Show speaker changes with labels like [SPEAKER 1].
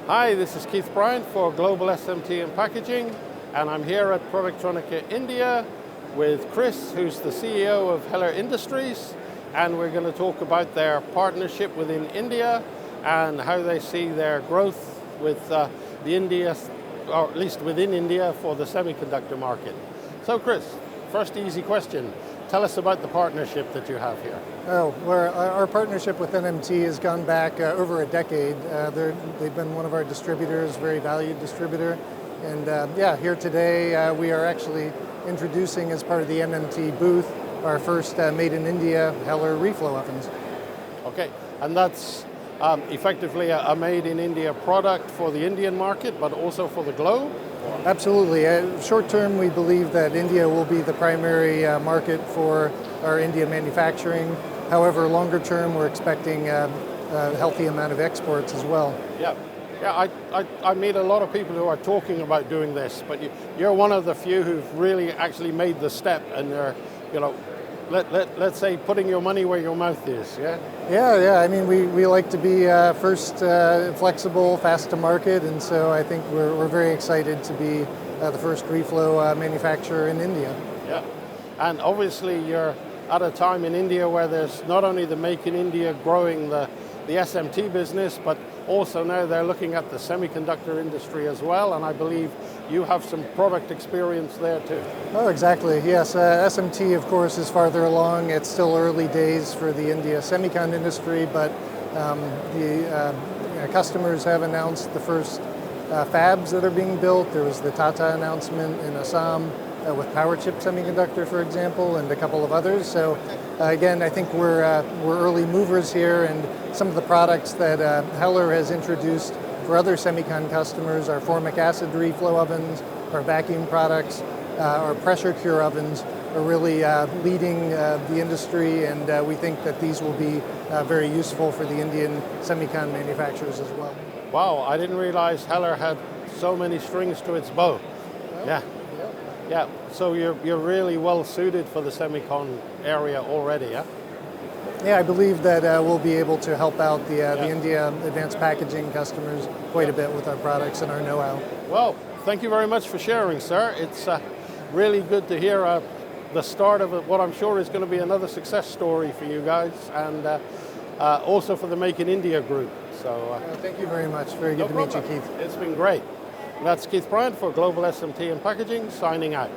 [SPEAKER 1] Hi, this is Keith Bryant for Global SMT and Packaging, and I'm here at Productronica India with Chris, who's the CEO of Heller Industries, and we're going to talk about their partnership within India and how they see their growth with the India, or at least within India, for the semiconductor market. So Chris, first easy question. Tell us about the partnership that you have here.
[SPEAKER 2] Our partnership with NMT has gone back over a decade. They've been one of our distributors, very valued distributor. And here today we are actually introducing, as part of the NMT booth, our first made in India Heller reflow ovens.
[SPEAKER 1] Okay, and that's effectively a made in India product for the Indian market, but also for the globe?
[SPEAKER 2] Absolutely. Short term, we believe that India will be the primary market for our India manufacturing. However, longer term, we're expecting a healthy amount of exports as well.
[SPEAKER 1] Yeah, I meet a lot of people who are talking about doing this, but you're one of the few who've really actually made the step, and they're, let's say, putting your money where your mouth is, yeah?
[SPEAKER 2] Yeah. I mean, we like to be first flexible, fast to market, and so I think we're very excited to be the first reflow manufacturer in India.
[SPEAKER 1] Yeah, and obviously you're at a time in India where there's not only the Make in India growing the SMT business, but also now they're looking at the semiconductor industry as well, and I believe you have some product experience there too.
[SPEAKER 2] Oh, exactly, yes. SMT, of course, is farther along. It's still early days for the India semicon industry, but the customers have announced the first fabs that are being built. There was the Tata announcement in Assam with PowerChip Semiconductor, for example, and a couple of others. So again, I think we're early movers here, and some of the products that Heller has introduced for other semicon customers, our formic acid reflow ovens, our vacuum products, our pressure cure ovens, are really leading the industry, and we think that these will be very useful for the Indian semicon manufacturers as well.
[SPEAKER 1] Wow, I didn't realize Heller had so many strings to its bow. Yeah, so you're really well suited for the semicon area already, yeah?
[SPEAKER 2] Yeah, I believe that we'll be able to help out the India advanced packaging customers quite a bit with our products and our know-how.
[SPEAKER 1] Well, thank you very much for sharing, sir. It's really good to hear the start of what I'm sure is going to be another success story for you guys, and also for the Make in India group. So
[SPEAKER 2] thank you very much. Very good to meet you, Keith.
[SPEAKER 1] It's been great. That's Keith Bryant for Global SMT and Packaging, signing out.